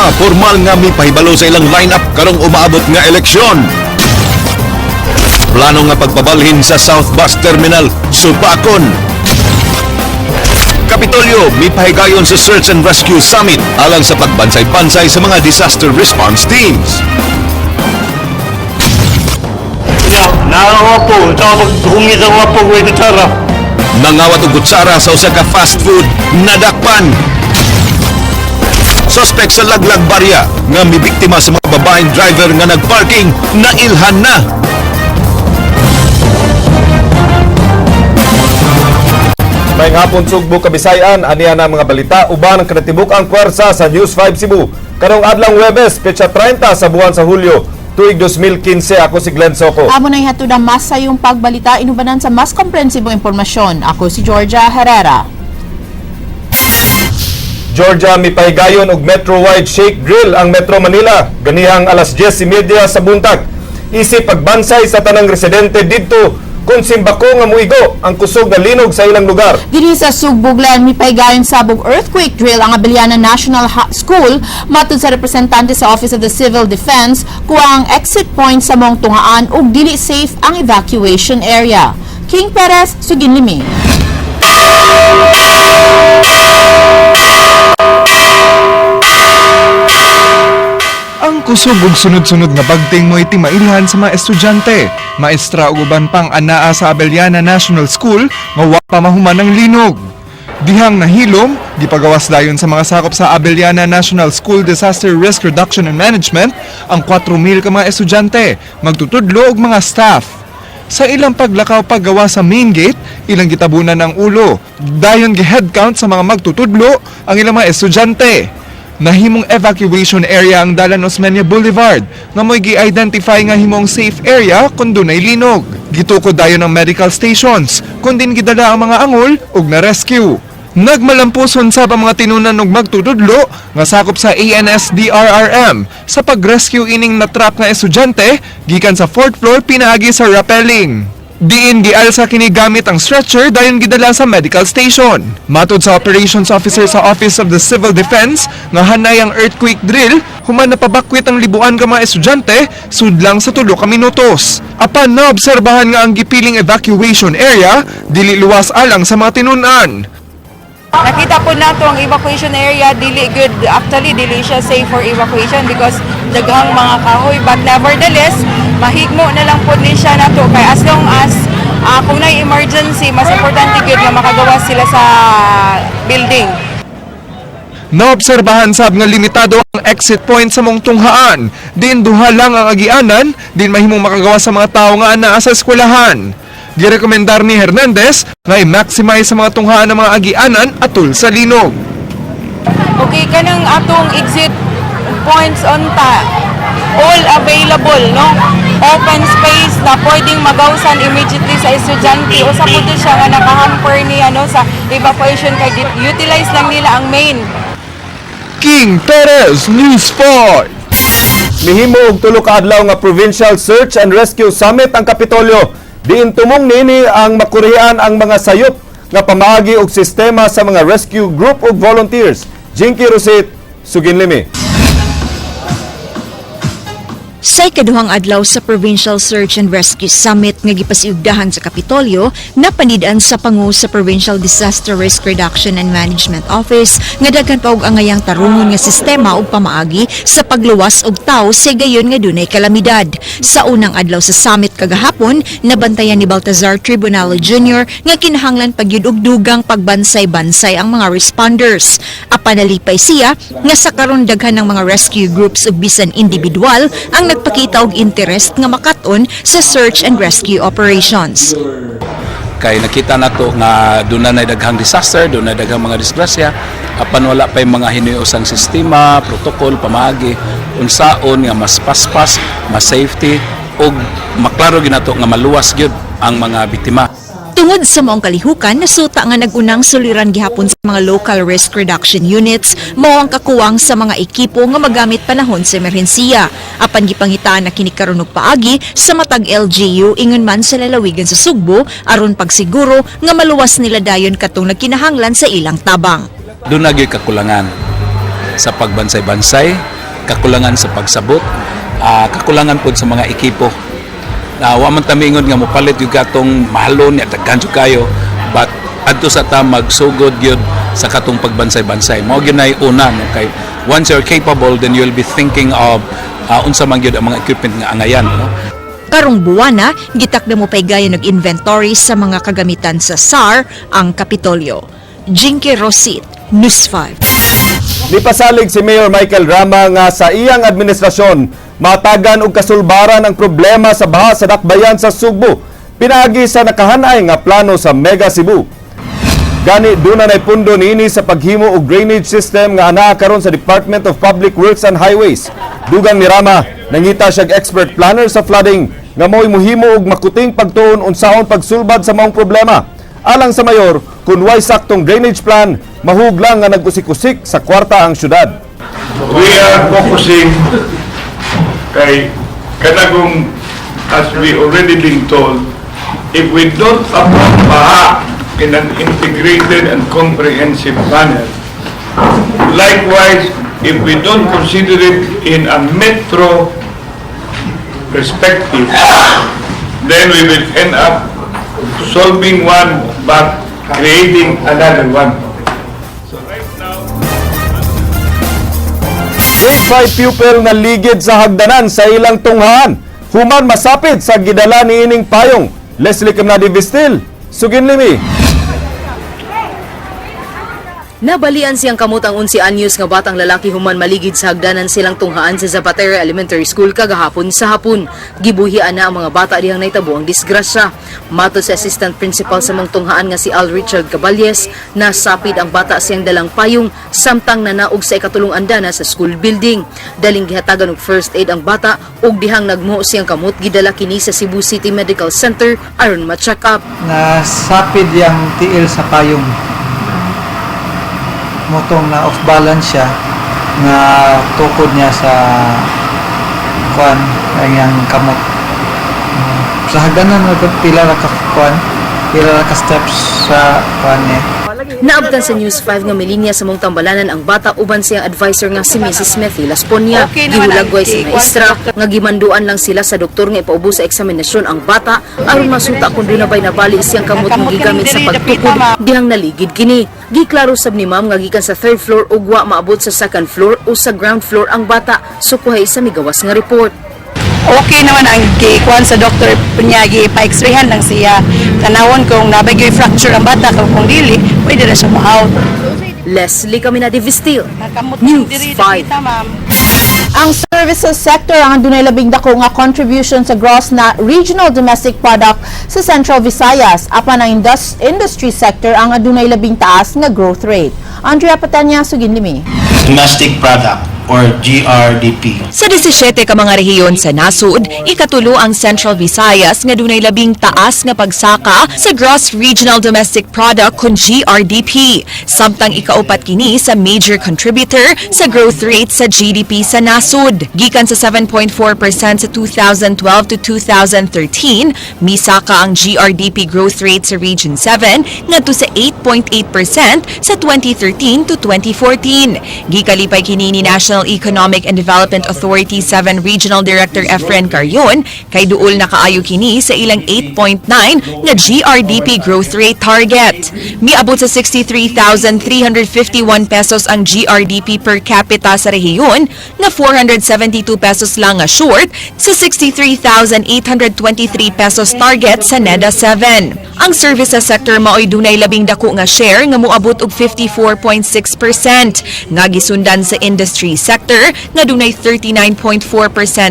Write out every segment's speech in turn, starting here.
sistema formal nga mipahibalo sa ilang lineup karong umaabot nga eleksyon. Plano nga pagpabalhin sa South Bus Terminal, Supakon. Kapitolyo, mipahigayon sa Search and Rescue Summit alang sa pagbansay-bansay sa mga disaster response teams. Nangawapo, sa maghungit ang wapo ko ito tsara. Nangawat og kutsara sa usa ka fast food, nadakpan. Suspect sa Laglag Barya nga mibiktima sa mga babaeng driver nga nagparking, nailhan na. May hapon Sugbo Kabisayan, aniya na mga balita, uban ang kinatibuk ang puwersa sa News 5 Cebu. Karong adlang Huwebes, petsa 30 sa buwan sa Hulyo, tuig 2015, ako si Glenn Soco. Amo na ihatod ang mas sa iyong pagbalita, inubanan sa mas komprehensibong impormasyon. Ako si Georgia Herrera. Georgia, mipahigayon og Metro-wide shake drill ang Metro Manila. Ganihang alas 10:30 sa buntag. Isip pagbansay sa tanang residente didto kung simbako nga muigo ang kusog na linog sa ilang lugar. Diri sa Sugbuglan, mipahigayon sabog earthquake drill ang Abiliana National School. Matud sa representante sa Office of the Civil Defense, kuha ang exit point sa mong tungaan ug dili safe ang evacuation area. King Perez, Suginlimi. Ang kusog ug sunod-sunod nga bagting mo iti mailhan sa mga estudyante. Maestra ug uban pang anaa sa Abiliana National School nga wa pa mahuman ng linog. Dihang nahilom, gipagawas dayon sa mga sakop sa Abiliana National School Disaster Risk Reduction and Management ang 4,000 ka mga estudyante, magtutudlo ug mga staff. Sa ilang paglakaw paggawa sa main gate, ilang gitabunan ang ulo. Dayon gi-headcount sa mga magtutudlo ang ilang mga estudyante. Nahimong evacuation area ang Dalan Osmeña Boulevard nga mo'y gi-identify nga himong safe area kung dunay linog. Gitukod dayon ang medical stations kung din gidala ang mga angol ug na-rescue. Nagmalampuson sa mga tinunan ug magtutudlo nga sakop sa ANSDRRM sa pag-rescue ining natrap nga estudyante gikan sa 4th floor pinaagi sa rappelling. Diin gialsa kini gamit ang stretcher dayon gidala sa medical station. Matod sa operations officer sa Office of the Civil Defense nga hanay ang earthquake drill, human napabakwit ang libuan ka mga estudyante sudlang sa 3 ka minutos. Apan naobserbahan nga ang gipiling evacuation area dili luwas alang sa mga tinunan. Nakita po nato ang evacuation area dili good, actually dili siya safe for evacuation because daghang mga kahoy, but nevertheless mahigmo na lang po din siya nato kay as long as kung na emergency mas importante good nga makagawa sila sa building. Naobserbahan sab nga limitado ang exit point sa mong tunghaan. Din duha lang ang agianan, din mahimong makagawa sa mga tao nga anaa sa eskwelahan. Girekomendar ni Hernandez nga i-maximize sa mga tunghaan ng mga agianan atol sa linog. Okay, kanang atong exit points on all available, no? Open space na pwedeng magawsan immediately sa estudyante o sa puto siya nga nakahamper ni sa evacuation kay utilize lang nila ang main. King Perez, News 5. Mihimo og 3 ka adlaw nga Provincial Search and Rescue Summit ang Kapitolyo. Diin tumong nini ang makurian ang mga sayop nga pamaagi og sistema sa mga rescue group ug volunteers. Jinky Rosit, Suginlimi. Sa ikaduhang adlaw sa Provincial Search and Rescue Summit nga gipasiugdahan sa Kapitolyo, napanid-an sa pangu sa Provincial Disaster Risk Reduction and Management Office nga daghan pa og angayang tarungon nga sistema ug pamaagi sa pagluwas og tawo sa gayon nga dunay kalamidad. Sa unang adlaw sa summit kagahapon, nabantayan ni Baltazar Tribunal Jr. nga kinahanglan pagyud og dugang pagbansay-bansay ang mga responders. Apan nalipay siya nga sa karon daghan ng mga rescue groups ug bisan individual ang nagpakita og interest nga makaton sa search and rescue operations. Kay nakita nato nga doon na daghang disaster, doon na daghang mga disgrasya, apan wala pa yung mga hinuusang sistema, protocol, pamaagi, unsaon nga mas paspas, mas safety, ug maklaro ginato nga maluwas gyud ang mga biktima. Tungod sa maong kalihukan, nasuta nga nagunang suliran gihapon sa mga local risk reduction units, mao ang kakuwang sa mga ekipo nga magamit panahon sa emerhensiya. Apan gipangitaan na kini karon og paagi sa matag LGU ingon man sa lalawigan sa Sugbo aron pagsiguro nga maluwas nila dayon katong nagkinahanglan sa ilang tabang. Doon na gyud kakulangan sa pagbansay-bansay kakulangan sa pagsabot, kakulangan po sa mga ekipo. Wa man tamingon nga mopalit yung gatong mahalon at daghan jud kayo, but adto sa ta magsugod gyud sa katong pagbansay-bansay. Mao gyud nay una no, kay once you're capable, then you'll be thinking of unsa man gyud ang mga equipment nga angayan, no? Karong buwana, gitakda mo pay gaya nag-inventory sa mga kagamitan sa SAR ang Kapitolyo. Jinky Rosit, News 5. Nipasalig si Mayor Michael Rama nga sa iyang administrasyon matagan og kasulbaran ang problema sa baha sa dakbayan sa Sugbo pinaagi sa nakahanay nga plano sa Mega Cebu. Gani dunay pundo niini sa paghimo og drainage system nga anaa karon sa Department of Public Works and Highways. Dugang ni Rama, nangita siya expert planner sa flooding nga mo'y muhimo og makuting pagtuon unsaon pagsulbad sa maong problema. Alang sa mayor, kun way saktong drainage plan, mahuglang nga nag-usik-usik sa kwarta ang syudad. We are focusing kay kanagong, as we already been told, if we don't approach baha in an integrated and comprehensive manner, likewise, if we don't consider it in a metro perspective, then we will end up solving one but creating another one. Grade 5 pupil nga ligid sa hagdanan sa ilang tunghaan. Human masapit sa gidala ni ining payong. Leslie Camnadi Vistil, Suginlimi. Nabalian siyang kamot ang 11 anyos nga batang lalaki human maligid sa hagdanan silang tunghaan sa Zapatero Elementary School kagahapon sa hapon. Gibuhian na ang mga bata dihang naitabo ang disgrasya. Mato sa assistant principal sa mga tunghaan nga si Al Richard Caballes, nasapid ang bata siyang dalang payong samtang nanaog sa ikatulong andana sa school building. Daling gihatagan og first aid ang bata ug dihang nagmuo siyang kamot gidala kini sa Cebu City Medical Center aron ma-check up. Nasapid yang tiil sa payong. Motong na off balance siya na tukod niya sa kuan ang kamot. Sa hagdanan pila ra ka kuan, pila ra ka steps sa kuan niya. Naabtan sa News 5 nga milinya sa mong tambalanan ang bata uban siyang advisor nga si Mrs. Methy Lasponia. Gihulagway sa maestra nga gimanduan lang sila sa doktor nga ipaubos sa eksaminasyon ang bata aron masuta kung doon na ba'y nabali siyang kamot nga gigamit sa pagtukod dihang naligid kini. Giklaro sab ni ma'am nga gikan sa 3rd floor ug wa maabot sa 2nd floor o sa ground floor ang bata sukuhay sa migawas nga report. Okay naman ang gikuan sa doktor punyagi, pa-x-rayhan lang siya. Tanawon kung nabagay fracture ang bata, kung dili, pwede na siya ma-out. Leslie Camnadi Vistil, News 5. Ang services sector ang dunay labing dako nga contribution sa gross na regional domestic product sa Central Visayas. Apan ang industry sector ang adunay labing taas nga growth rate. Andrea Patanya, Suginlimi. Domestic Product or GRDP. Sa 17 ka mga rehiyon sa nasud, ikatulo ang Central Visayas nga dunay labing taas nga pagsaka sa Gross Regional Domestic Product kun GRDP. Samtang ikaupat kini sa major contributor sa growth rate sa GDP sa nasud. Gikan sa 7.4% sa 2012 to 2013, misaka ang GRDP growth rate sa Region 7 ngadto sa 8.8% sa 2013 to 2014. Gikalipay kini ni National Economic and Development Authority 7 Regional Director Efren Carrion kay duol na kaayo kini sa ilang 8.9 nga GRDP growth rate target. Miabot sa 63,351 pesos ang GRDP per capita sa rehiyon na 472 pesos lang nga short sa 63,823 pesos target sa NEDA 7. Ang services sector maoy dunay labing dako nga share nga moabot og 54.6%, nga gisundan sa industry sector nga dunay 39.4%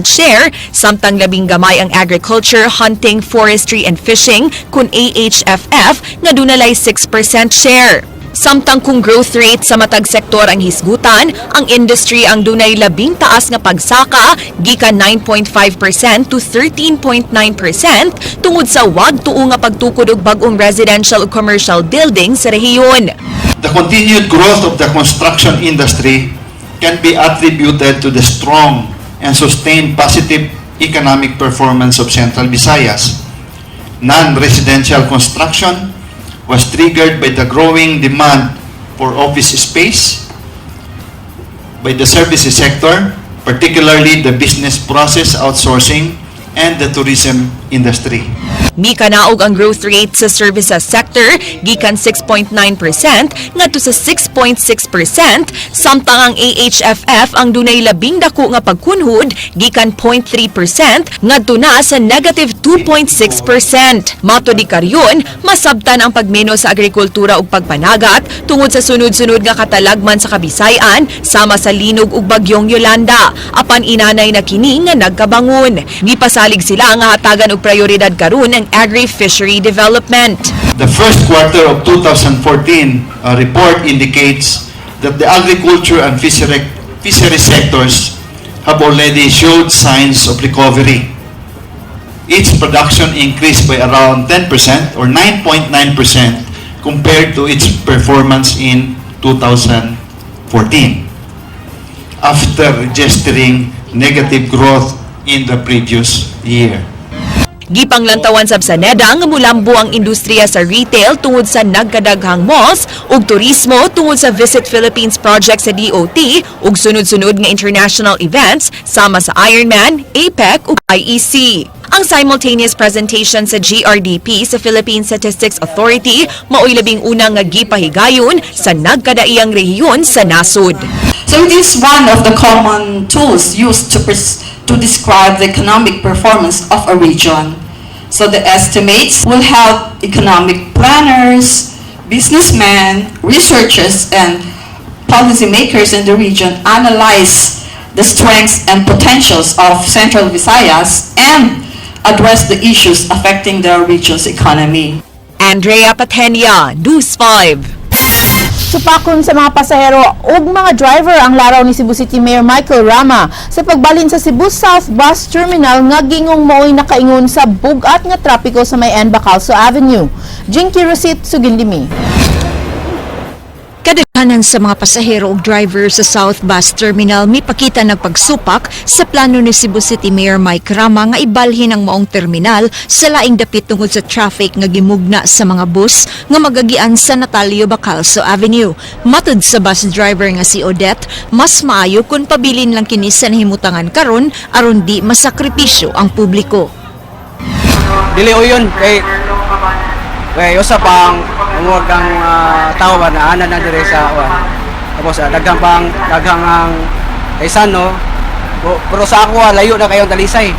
share, samtang labing gamay ang agriculture, hunting, forestry and fishing kun AHFF nga dunay 6% share. Samtang kung growth rate sa matag sektor ang hisgutan, ang industry ang dunay labing taas nga pagsaka gikan 9.5% to 13.9% tungod sa wag tuo nga pagtukod og bag-ong residential ug commercial building sa rehiyon. The continued growth of the construction industry can be attributed to the strong and sustained positive economic performance of Central Visayas. Non-residential construction was triggered by the growing demand for office space, by the services sector, particularly the business process outsourcing and the tourism industry. Mikanaog ang growth rate sa services sector gikan 6.9% ngadto sa 6.6%, samtang ang AHFF ang dunay labing dako nga pagkunhod gikan 0.3% ngadto na sa negative 2.6%. Mato di karyon, masabtan ang pagmeno sa agrikultura ug pagpanagat tungod sa sunod-sunod nga katalagman sa Kabisayan sama sa linog ug bagyong Yolanda. Apan inanay na kini nga nagkabangon. Gipasalig sila nga hatagan og prioridad karon ang agri-fishery development. The first quarter of 2014 report indicates that the agriculture and fishery sectors have already showed signs of recovery. Its production increased by around 10% or 9.9% compared to its performance in 2014 after registering negative growth in the previous year. Gipanglantawan sab sa NEDA nga mulambo ang industriya sa retail tungod sa nagkadaghang malls ug turismo tungod sa Visit Philippines project sa DOT ug sunod-sunod nga international events sama sa Ironman, APEC ug IEC. Ang simultaneous presentation sa GRDP sa Philippine Statistics Authority maoy labing una nga gipahigayon sa nagkadaiyang rehiyon sa nasod. So it is one of the common tools used to describe the economic performance of a region. So the estimates will help economic planners, businessmen, researchers, and policymakers in the region analyze the strengths and potentials of Central Visayas and address the issues affecting the region's economy. Andrea Patenia, News 5. Supakon sa mga pasahero ug mga driver ang laraw ni Cebu City Mayor Michael Rama sa pagbalin sa Cebu South Bus Terminal nga gingong maoy nakaingon sa bugat nga trapiko sa may N. Bacalso Avenue. Jinky Rosit, Sugindimi. Kadaghanan sa mga pasahero ug driver sa South Bus Terminal mipakita nagpagsupak sa plano ni Cebu City Mayor Mike Rama nga ibalhin ang maong terminal sa laing dapit tungod sa traffic nga gimugna sa mga bus nga magagian sa Natalio Bacalso Avenue. Matud sa bus driver nga si Odette, mas maayo kung pabilin lang kini sa nahimutangan karon aron di masakripisyo ang publiko. Dili o yun, kay usap ang umuwagang tao ba na ana na dire sa tapos daghang ang kaysan no pero sa ako layo na kayong dalisay.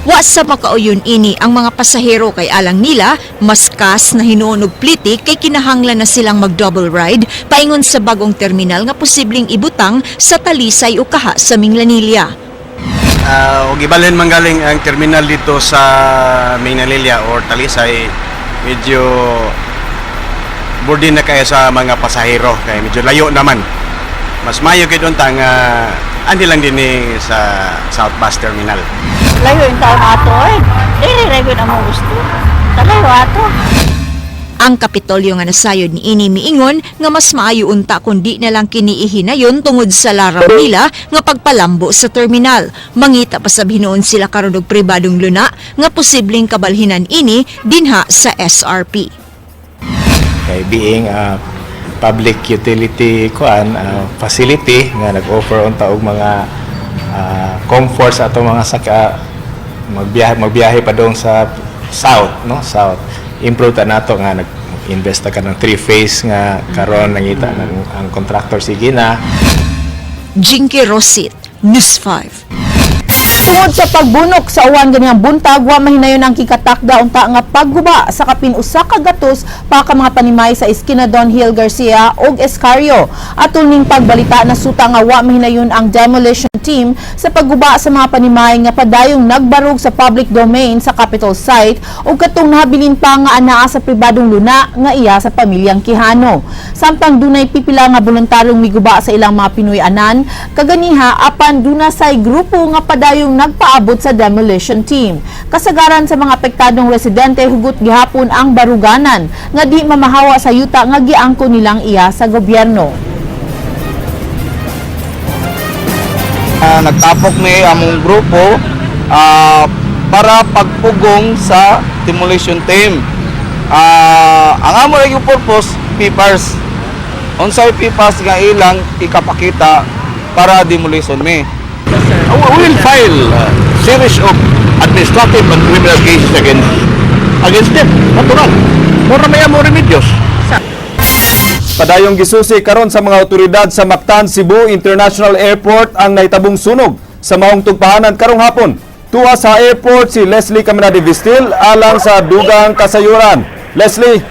Wa sa makauyon ini ang mga pasahero kay alang nila mas kas na hinuon og plitik kay kinahanglan na silang mag-double ride paingon sa bagong terminal nga posibleng ibutang sa Talisay o kaha sa Minglanilla. Og ibalhin manggaling ang terminal dito sa Minglanilla or Talisay, medyo burden na kayo sa mga pasahero kaya medyo layo naman. Mas mayo kayo doon tang andi lang din sa South Bus Terminal. Layo yung taon ato eh. Dire-rego na mo gusto. Talayo ato. Ang Kapitolyo nga nasayod ni ini miingon nga mas maayo unta kundi na lang kini ihinayon tungod sa laraw nila nga pagpalambo sa terminal. Mangita pa sa binuon sila karon og pribadong luna nga posibleng kabalhinan ini dinha sa SRP. Kay being a public utility facility nga nag-offer unta og mga comforts ato mga saka magbiyahe pa dong sa south improve ta nato nga nag-invest ka ng 3-phase nga karon nangita ang contractor sige na. Jinky Rosit, News 5. Tungod sa pagbunok sa uwan ganiyang buntag, wa mahinayon ang kikatakda unta nga pagguba sa kapin usa ka gatos pa ka mga panimay sa iskina Don Hill Garcia ug Escario. Atol ning pagbalita na suta nga wa mahinayon ang demolition team sa pagguba sa mga panimay nga padayong nagbarog sa public domain sa Capitol site ug katong nahabilin pa nga anaa sa pribadong luna nga iya sa pamilyang Quijano. Samtang dunay pipila nga voluntaryong miguba sa ilang mga Pinoy-anan, kaganiha apan duna say grupo nga padayong nagpaabot sa demolition team. Kasagaran sa mga apektadong residente hugot gihapon ang baruganan nga di mamahawa sa yuta nga giangko nilang iya sa gobyerno. Nagtapok ni among grupo para pagpugong sa demolition team. Ang amo yung purpose, papers. Unsay papers nga ilang ikapakita para demolition me. We will file series of administrative and criminal cases against them. Natural. Mura maya mo remedios. Padayong gisusi karon sa mga otoridad sa Mactan, Cebu International Airport ang nahitabong sunog sa maong tugpahanan karong hapon. Tuwa sa airport si Leslie Caminade Vistil alang sa dugang kasayuran. Leslie.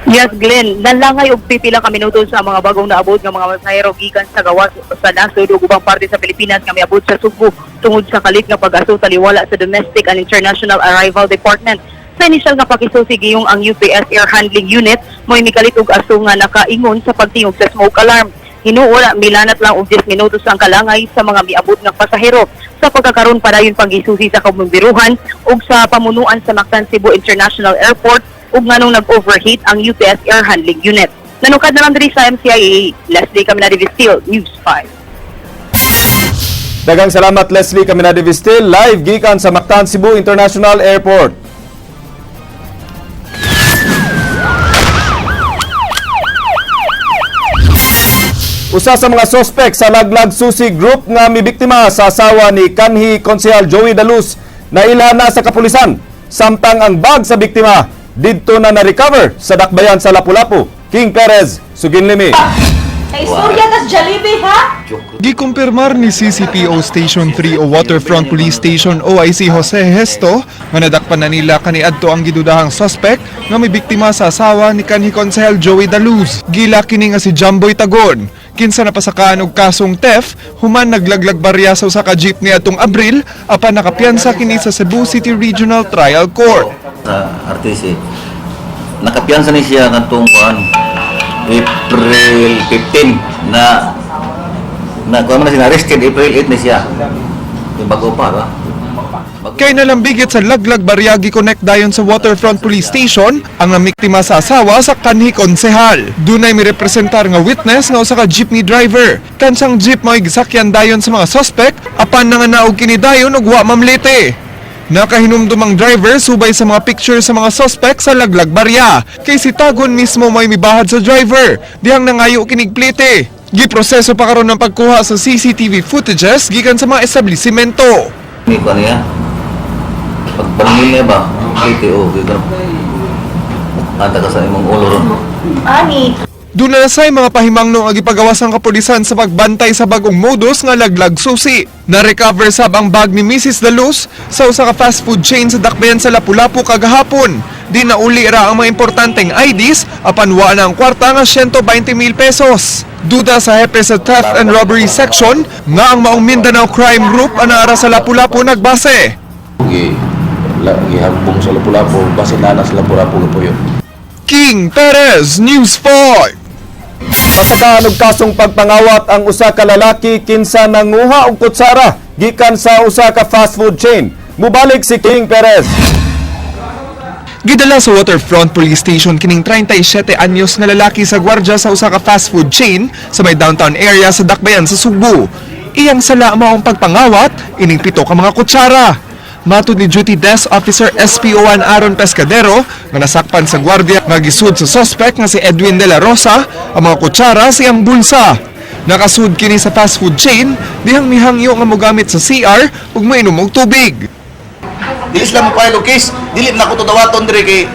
Yes, Glenn. Nanlangay og pipila ka minuto sa mga bagong naabot nga mga pasahero gikan sa gawas sa nasod ug ubang parte sa Pilipinas nga miabot sa Cebu tungod sa kalit nga pag-aso taliwala sa Domestic and International Arrival Department. Sa inisyal nga pakisusi giyong ang UPS Air Handling Unit mo'y mikalit og aso nga nakaingon sa pagtingog sa smoke alarm. Hinuola milanat lang og 10 minutos ang kalangay sa mga miabot nga pasahero. Sa pagkakaroon padayon pagisusi sa kabumbiruhan ug sa pamunuan sa Mactan Cebu International Airport ug nganong nag-overheat ang UPS Air Handling Unit. Nanukad na lang diri sa MCIA, Leslie Caminade Vistil, News 5. Daghang salamat Leslie Caminade Vistil, live gikan sa Mactan Cebu International Airport. Usa sa mga sospek sa Laglag Susi Group nga mibiktima sa asawa ni kanhi Konsehal Joey Daluz na ilhan na sa kapulisan. Samtang ang bag sa biktima didto na na-recover sa dakbayan sa Lapu-Lapu. King Perez, Suginlimi. Istorya tas Jollibee ha? Gikumpirmar ni CCPO Station 3 o Waterfront Police Station OIC Jose Hesto nga nadakpan na nila kaniadto ang gidudahang suspect nga may biktima sa asawa ni kanhi Konsehal Joey Daluz. Gila kini nga si Jamboy Tagon. Kinsa napasakaan og kasong theft, human naglaglag barya sa usa ka jeep ni atong Abril apan nakapiyansa kini sa Cebu City Regional Trial Court. Sa RTC, nakapiyansa ni siya ngatong April 15 na kung na siya arrested April 8 na siya. Yung bago pa ba? Kay nalambigit sa laglag baryagi connect dayon sa Waterfront Police Station ang namiktima sa asawa sa kanhi Konsehal. Dunay mi representar nga witness nga usa ka jeepney driver. Kansang jeep mao gisakyan dayon sa mga suspect apan nanganaog kini dayon og wa mamlete. Nakahinumdum ang driver subay sa mga picture sa mga suspect sa laglag barya. Kay si Tagon mismo may mibahad sa driver dihang nangayo kinig plete. Giproseso pa karon ng pagkuha sa CCTV footages gikan sa mga establisimento. Ni ko niya. Pagbalangin niya ba? PTO, gano'n. Anta ka sa imong ulo ron. Ani. Doon na say mga pahimangno ang ipagawas ng kapulisan sa pagbantay sa bagong modus nga laglag susi. Na-recover sab ang bag ni Mrs. Daluz sa usa ka fast food chain sa dakbayan sa Lapu-Lapu kagahapon. Di na uli ra ang mga importanteng IDs apan wa na ang kwarta nga 120,000 pesos. Duda sa hepe sa theft and robbery section nga ang maong Mindanao Crime Group anaara sa Lapu-Lapu nagbase. Gihambong sa Lapu-Lapu, base na sa Lapu-Lapu po yun. King Perez, News 5. Masakaan og kasong pagpangawat ang usa ka lalaki kinsa nanguha og kutsara gikan sa usa ka fast food chain. Mubalik si King Perez. Gidala sa Waterfront Police Station kining 37 anyos na lalaki sa gwardya sa usa ka fast food chain sa may downtown area sa dakbayan sa Cebu. Iyang sala maong pagpangawat ining 7 ka mga kutsara. Matud ni Duty Desk Officer SPO1 Aaron Pescadero nga nasakpan sa gwardiya nga gisud sa suspect nga si Edwin De La Rosa ang mga kutsara siyang bulsa. Nakasud kini sa fast food chain dihang mihangyo nga mogamit sa CR ug moinom og tubig. Dili sila mo file og case, dili na ko to dawaton dire kay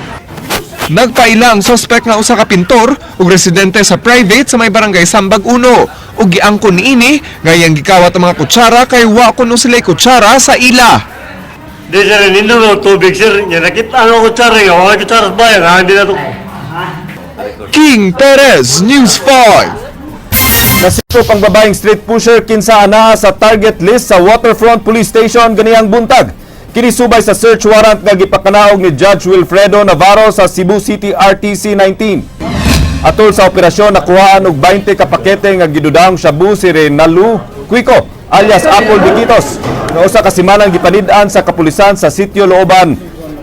Nagpaila ang suspect nga usa ka pintor ug residente sa private sa may barangay Sambag 1 ug giangkon niini nga iyang gikawat ang mga kutsara kay wa kuno sila kutsara sa ila. Di sir, ninom ng tubig sir. Yan, nakita ang kutsara nga. Mga kutsara ba yan? Hindi na ito. King Perez, News 5. Nasitop ang babaeng street pusher kinsa ana sa target list sa Waterfront Police Station ganihang buntag. Kinisubay sa search warrant nga gipakanaog ni Judge Wilfredo Navarro sa Cebu City RTC 19. Atol sa operasyon nakuhaan og 20 ka pakete nga gidudang shabu si Renalu Quico alias Apple Biquitos nga usa ka simanang gipanid-an sa kapulisan sa Sitio Looban,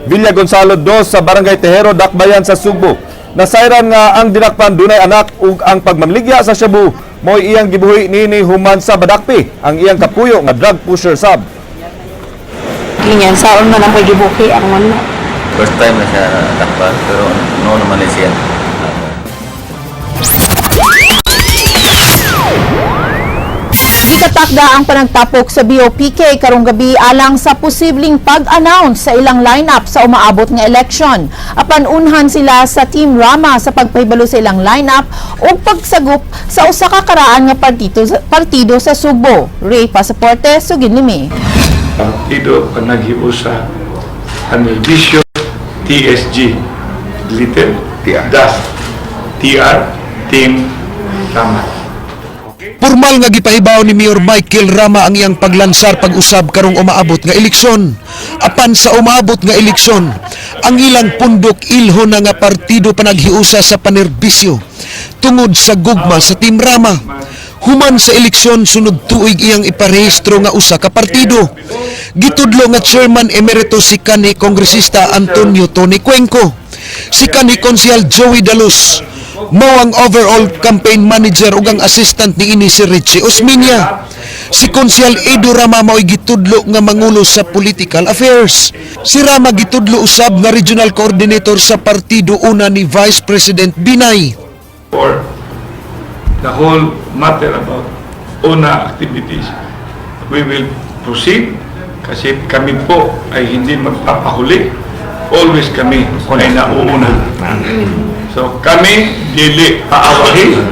Villa Gonzalo 2 sa Barangay Tejero, Dakbayan sa Sugbo. Nasayran nga ang dinakpan dunay anak ug ang pagmamligya sa shabu mo'y iyang gibuhi nini human sa Badakpi ang iyang kapuyo nga drug pusher sab. Ganyan, saon man ang gibuhi ang man. First time na siya takpan, pero no naman siya. Nakatakda ang panagtapok sa BOPK karong gabi alang sa posibleng pag-announce sa ilang lineup sa umaabot nga eleksyon. Apan unhan sila sa Team Rama sa pagpahibalo sa ilang lineup ug pagsagup sa usa ka karaan nga partido sa Sugbo. Ray Pasaporte, Suginlimi. Partido Panaghiusa Anelvisyo TSG Little Das TR Team Rama. Formal nga gipahibaw ni Mayor Michael Rama ang iyang paglansar pag-usab karong umaabot nga eleksyon. Apan sa umaabot nga eleksyon, ang ilang pundok ilho na nga partido panaghiusa sa panerbisyo tungod sa gugma sa Team Rama. Human sa eleksyon sunod tuig iyang iparehistro nga usa ka partido. Gitudlo nga Chairman Emeritus si kanhi Kongresista Antonio Tony Cuenco, si kanhi Konsehal Joey Dalos, mao ang overall campaign manager ug ang assistant ni ini si Richie Osmeña. Si Konsehal Edo Rama mao'y gitudlo nga mangulo sa political affairs. Si Rama gitudlo usab nga regional coordinator sa partido una ni Vice President Binay. For the whole matter about UNA activities, we will proceed kasi kami po ay hindi magpapahuli. Always kami ay nauuna. So kami dili paawahin,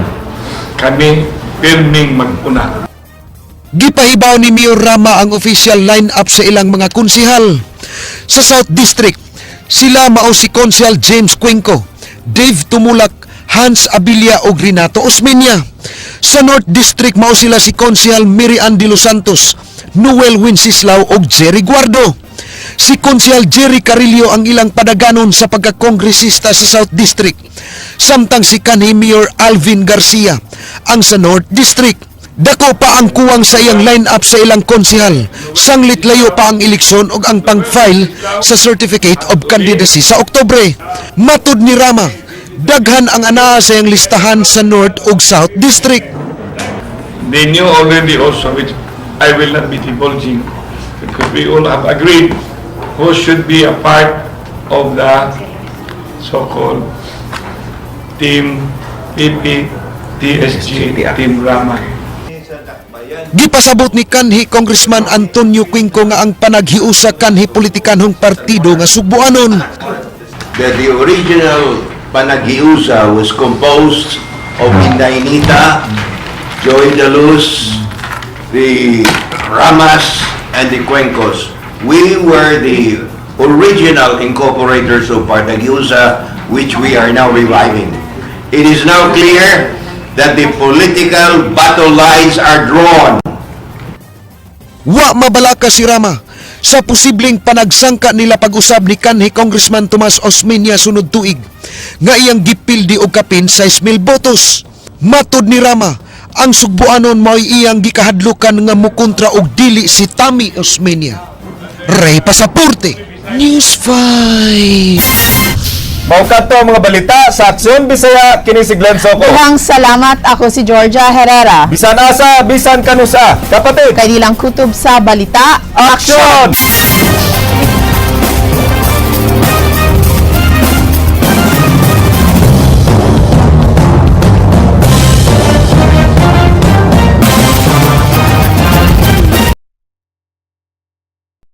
kami pirming mag-una. Gipahibaw ni Mayor Rama ang official line-up sa ilang mga konsehal. Sa South District, sila mao si Konsehal James Cuenco, Dave Tumulak, Hans Abilia ug Renato Osmeña. Sa North District mao sila si Konsehal Mary Ann de los Santos, Noel Wenceslao ug Jerry Guardo. Si Konsehal Jerry Carillo ang ilang padaganon sa pagkakongresista sa South District, samtang si kanhi Mayor Alvin Garcia ang sa North District. Dako pa ang kuwang sa iyang line-up sa ilang konsehal, sanglit layo pa ang eleksyon ug ang pang-file sa Certificate of Candidacy sa Oktubre. Matud ni Rama, daghan ang anaa sa iyang listahan sa North ug South District. They knew already also, which I will not be divulging, because we all have agreed who should be a part of the so-called Team PP, TSG, Team Rama. Gipasabot ni kanhi Congressman Antonio Cuenco nga ang panaghiusa kanhi politikanhong partido nga Sugboanon. That the original Panaghiusa was composed of Inday Nita, Joey Dalos, the Ramas, and the Cuencos. We were the original incorporators of Panaghiusa, which we are now reviving. It is now clear that the political battle lines are drawn. Wa mabalaka si Rama sa posibleng panagsangka nila pag-usab ni kanhi Congressman Tomas Osmeña sunod tuig nga iyang gipildi og kapin 6,000 botos. Matud ni Rama, ang Sugboanon mao'y iyang gikahadlukan nga mukontra og dili si Tammy Osmeña. Ray Pasaporte, News 5. Maukat to ang mga balita sa Aksyon Bisaya, kini si Glenn Soco. Duhang salamat, ako si Georgia Herrera. Bisan asa, bisan kanusa. Kapatid, kay dilang kutob sa balita, aksyon!